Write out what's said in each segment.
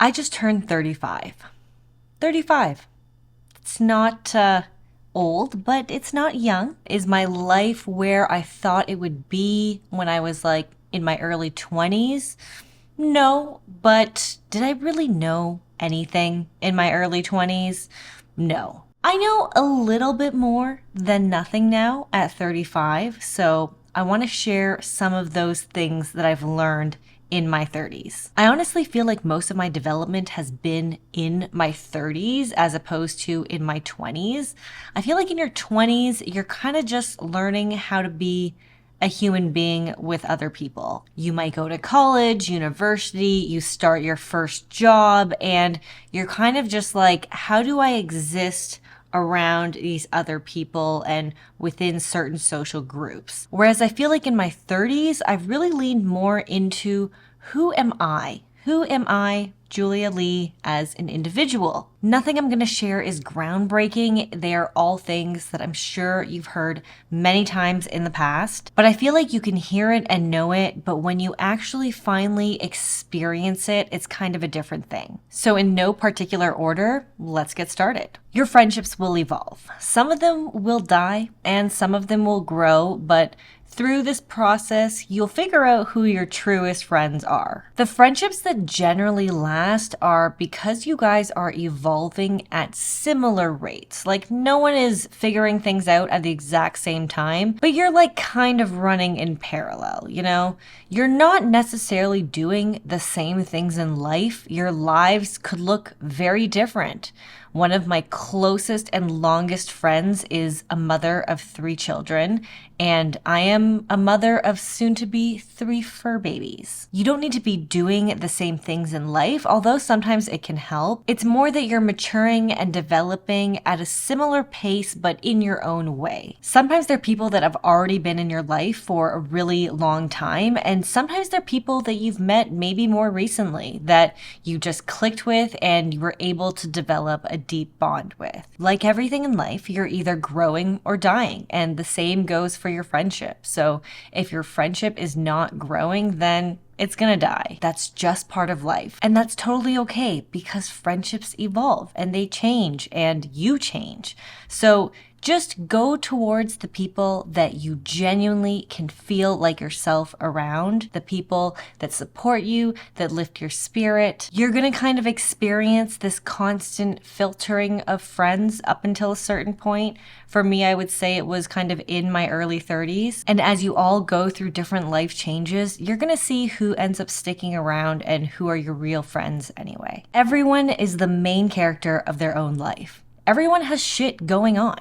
I just turned 35. 35. It's not old, but it's not young. Is my life where I thought it would be when I was like in my early 20s? No, but did I really know anything in my early 20s? No. I know a little bit more than nothing now at 35, so I want to share some of those things that I've learned in my 30s. I honestly feel like most of my development has been in my 30s as opposed to in my 20s. I feel like in your 20s, you're kind of just learning how to be a human being with other people. You might go to college, university, you start your first job, and you're kind of just like, how do I exist around these other people and within certain social groups? Whereas I feel like in my 30s, I've really leaned more into who am I? Who am I, Julia Lee, as an individual? Nothing I'm going to share is groundbreaking. They are all things that I'm sure you've heard many times in the past, but I feel like you can hear it and know it, but when you actually finally experience it, it's kind of a different thing. So in no particular order, let's get started. Your friendships will evolve. Some of them will die and some of them will grow, but through this process, you'll figure out who your truest friends are. The friendships that generally last are because you guys are evolving at similar rates. Like no one is figuring things out at the exact same time, but you're like kind of running in parallel, you know? You're not necessarily doing the same things in life. Your lives could look very different. One of my closest and longest friends is a mother of 3 children, and I am a mother of soon to be 3 fur babies. You don't need to be doing the same things in life, although sometimes it can help. It's more that you're maturing and developing at a similar pace, but in your own way. Sometimes they're people that have already been in your life for a really long time, and sometimes they're people that you've met maybe more recently that you just clicked with and you were able to develop a deep bond with. Like everything in life, you're either growing or dying, and the same goes for your friendship. So if your friendship is not growing, then it's gonna die. That's just part of life. And that's totally okay because friendships evolve and they change and you change. So just go towards the people that you genuinely can feel like yourself around, the people that support you, that lift your spirit. You're gonna kind of experience this constant filtering of friends up until a certain point. For me, I would say it was kind of in my early 30s. And as you all go through different life changes, you're gonna see who ends up sticking around and who are your real friends anyway. Everyone is the main character of their own life. Everyone has shit going on,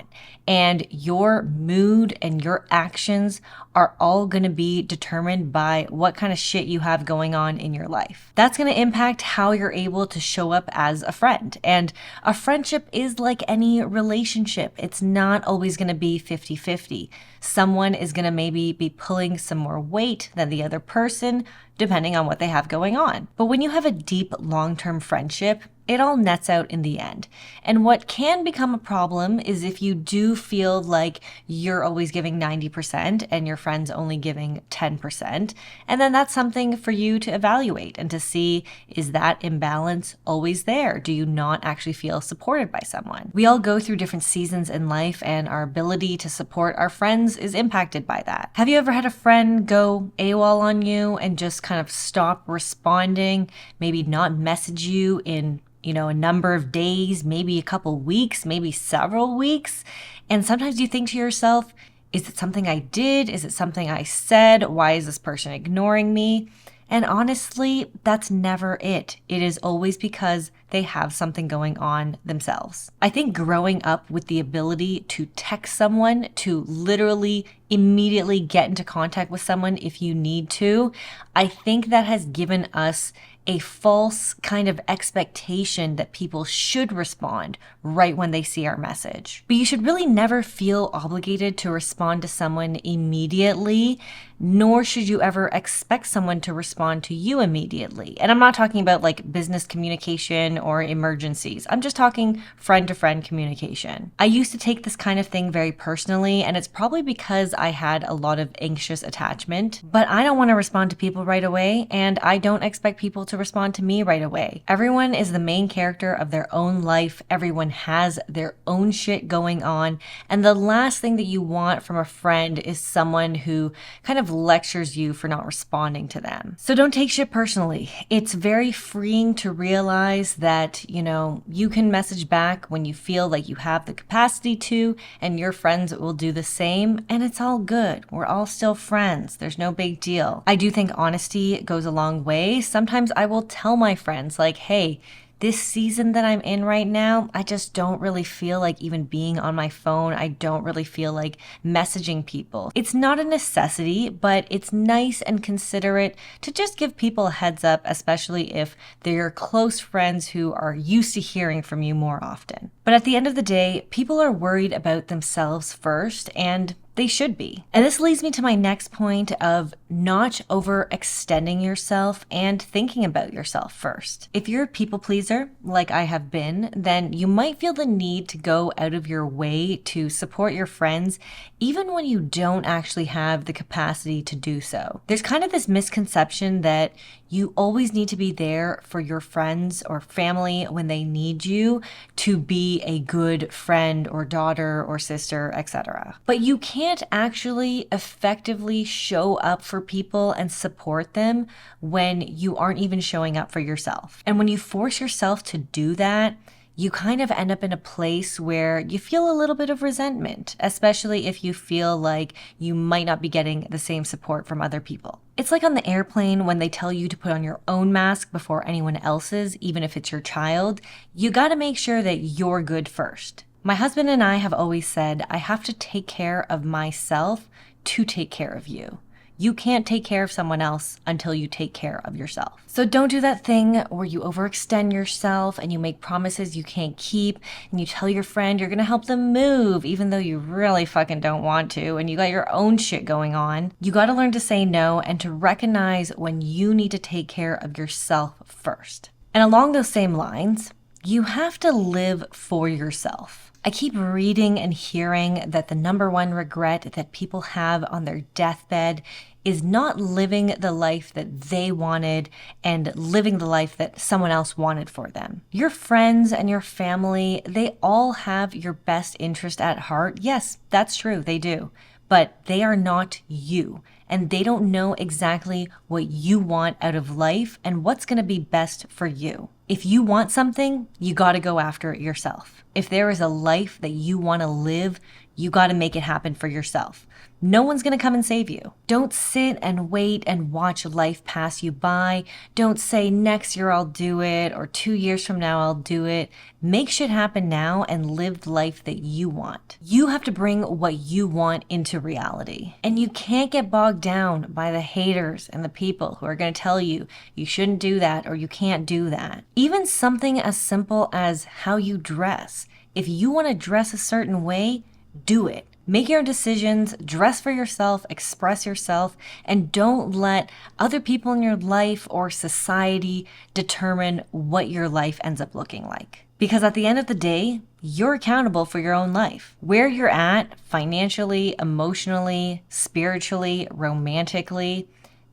and your mood and your actions are all going to be determined by what kind of shit you have going on in your life. That's going to impact how you're able to show up as a friend. And a friendship is like any relationship. It's not always going to be 50-50. Someone is going to maybe be pulling some more weight than the other person, depending on what they have going on. But when you have a deep, long-term friendship, it all nets out in the end. And what can become a problem is if you do feel like you're always giving 90% and your friend's only giving 10%. And then that's something for you to evaluate and to see, is that imbalance always there? Do you not actually feel supported by someone? We all go through different seasons in life, and our ability to support our friends is impacted by that. Have you ever had a friend go AWOL on you and just kind of stop responding, maybe not message you in a number of days, maybe a couple weeks, maybe several weeks? And sometimes you think to yourself, is it something I did? Is it something I said? Why is this person ignoring me? And honestly, that's never it. It is always because they have something going on themselves. I think growing up with the ability to text someone, to literally immediately get into contact with someone if you need to, I think that has given us a false kind of expectation that people should respond right when they see our message. But you should really never feel obligated to respond to someone immediately. nor should you ever expect someone to respond to you immediately. And I'm not talking about like business communication or emergencies. I'm just talking friend-to-friend communication. I used to take this kind of thing very personally, and it's probably because I had a lot of anxious attachment, but I don't want to respond to people right away, and I don't expect people to respond to me right away. Everyone is the main character of their own life. Everyone has their own shit going on, and the last thing that you want from a friend is someone who kind of lectures you for not responding to them. So don't take shit personally. It's very freeing to realize that, you can message back when you feel like you have the capacity to, and your friends will do the same, and it's all good. We're all still friends. There's no big deal. I do think honesty goes a long way. Sometimes I will tell my friends, like, hey, this season that I'm in right now, I just don't really feel like even being on my phone. I don't really feel like messaging people. It's not a necessity, but it's nice and considerate to just give people a heads up, especially if they're your close friends who are used to hearing from you more often. But at the end of the day, people are worried about themselves first, and they should be. And this leads me to my next point of not overextending yourself and thinking about yourself first. If you're a people pleaser, like I have been, then you might feel the need to go out of your way to support your friends, even when you don't actually have the capacity to do so. There's kind of this misconception that you always need to be there for your friends or family when they need you to be a good friend or daughter or sister, etc. But you can't actually effectively show up for people and support them when you aren't even showing up for yourself. And when you force yourself to do that, you kind of end up in a place where you feel a little bit of resentment, especially if you feel like you might not be getting the same support from other people. It's like on the airplane when they tell you to put on your own mask before anyone else's, even if it's your child. You gotta make sure that you're good first. My husband and I have always said, I have to take care of myself to take care of you. You can't take care of someone else until you take care of yourself. So don't do that thing where you overextend yourself and you make promises you can't keep and you tell your friend you're gonna help them move even though you really fucking don't want to and you got your own shit going on. You gotta learn to say no and to recognize when you need to take care of yourself first. And along those same lines, you have to live for yourself. I keep reading and hearing that the number one regret that people have on their deathbed is not living the life that they wanted and living the life that someone else wanted for them. Your friends and your family, they all have your best interest at heart. Yes, that's true, they do. But they are not you, and they don't know exactly what you want out of life and what's going to be best for you. If you want something, you got to go after it yourself. If there is a life that you want to live, you got to make it happen for yourself. No one's going to come and save you. Don't sit and wait and watch life pass you by. Don't say next year I'll do it or 2 years from now I'll do it. Make shit happen now and live the life that you want. You have to bring what you want into reality. And you can't get bogged down by the haters and the people who are going to tell you you shouldn't do that or you can't do that. Even something as simple as how you dress. If you want to dress a certain way, do it. Make your own decisions, dress for yourself, express yourself, and don't let other people in your life or society determine what your life ends up looking like. Because at the end of the day, you're accountable for your own life. Where you're at financially, emotionally, spiritually, romantically,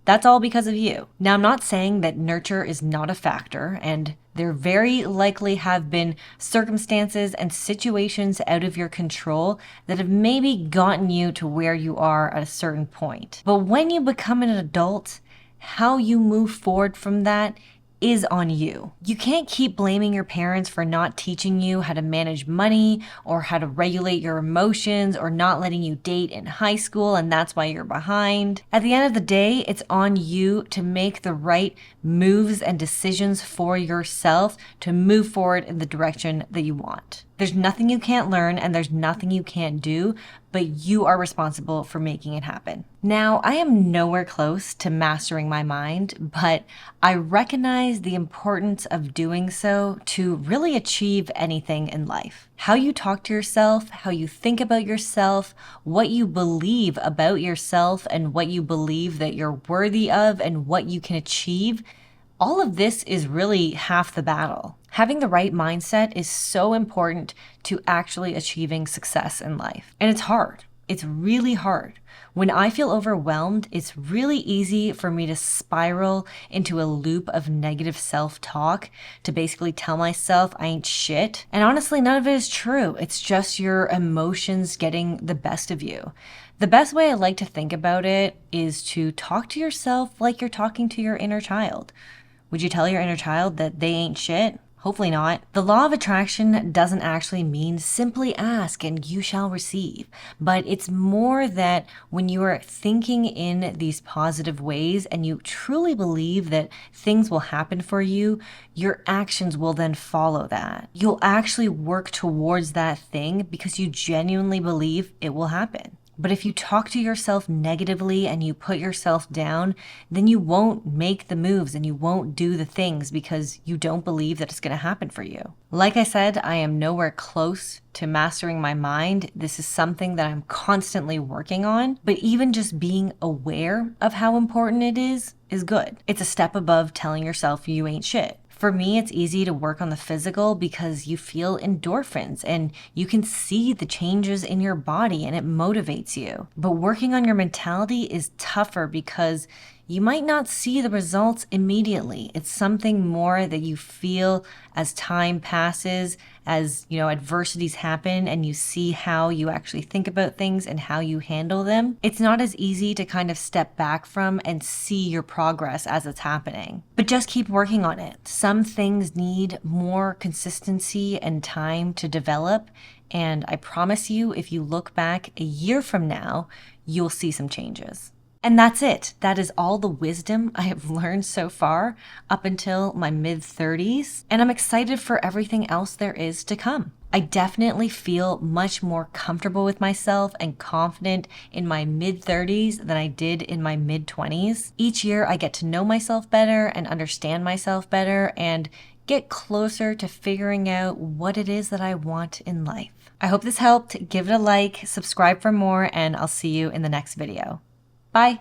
that's all because of you. Now, I'm not saying that nurture is not a factor, and there very likely have been circumstances and situations out of your control that have maybe gotten you to where you are at a certain point. But when you become an adult, how you move forward from that is on you. You can't keep blaming your parents for not teaching you how to manage money or how to regulate your emotions or not letting you date in high school and that's why you're behind. At the end of the day, it's on you to make the right moves and decisions for yourself to move forward in the direction that you want. There's nothing you can't learn and there's nothing you can't do, but you are responsible for making it happen. Now, I am nowhere close to mastering my mind, but I recognize the importance of doing so to really achieve anything in life. How you talk to yourself, how you think about yourself, what you believe about yourself, and what you believe that you're worthy of and what you can achieve, all of this is really half the battle. Having the right mindset is so important to actually achieving success in life. And it's hard. It's really hard. When I feel overwhelmed, it's really easy for me to spiral into a loop of negative self-talk, to basically tell myself I ain't shit. And honestly, none of it is true. It's just your emotions getting the best of you. The best way I like to think about it is to talk to yourself like you're talking to your inner child. Would you tell your inner child that they ain't shit? Hopefully not. The law of attraction doesn't actually mean simply ask and you shall receive, but it's more that when you are thinking in these positive ways and you truly believe that things will happen for you, your actions will then follow that. You'll actually work towards that thing because you genuinely believe it will happen. But if you talk to yourself negatively and you put yourself down, then you won't make the moves and you won't do the things because you don't believe that it's going to happen for you. Like I said, I am nowhere close to mastering my mind. This is something that I'm constantly working on, but even just being aware of how important it is good. It's a step above telling yourself you ain't shit. For me, it's easy to work on the physical because you feel endorphins and you can see the changes in your body and it motivates you. But working on your mentality is tougher because you might not see the results immediately. It's something more that you feel as time passes, as adversities happen and you see how you actually think about things and how you handle them. It's not as easy to kind of step back from and see your progress as it's happening. But just keep working on it. Some things need more consistency and time to develop. And I promise you, if you look back a year from now, you'll see some changes. And that's it. That is all the wisdom I have learned so far up until my mid-30s. And I'm excited for everything else there is to come. I definitely feel much more comfortable with myself and confident in my mid-30s than I did in my mid-20s. Each year I get to know myself better and understand myself better and get closer to figuring out what it is that I want in life. I hope this helped. Give it a like, subscribe for more, and I'll see you in the next video. Bye.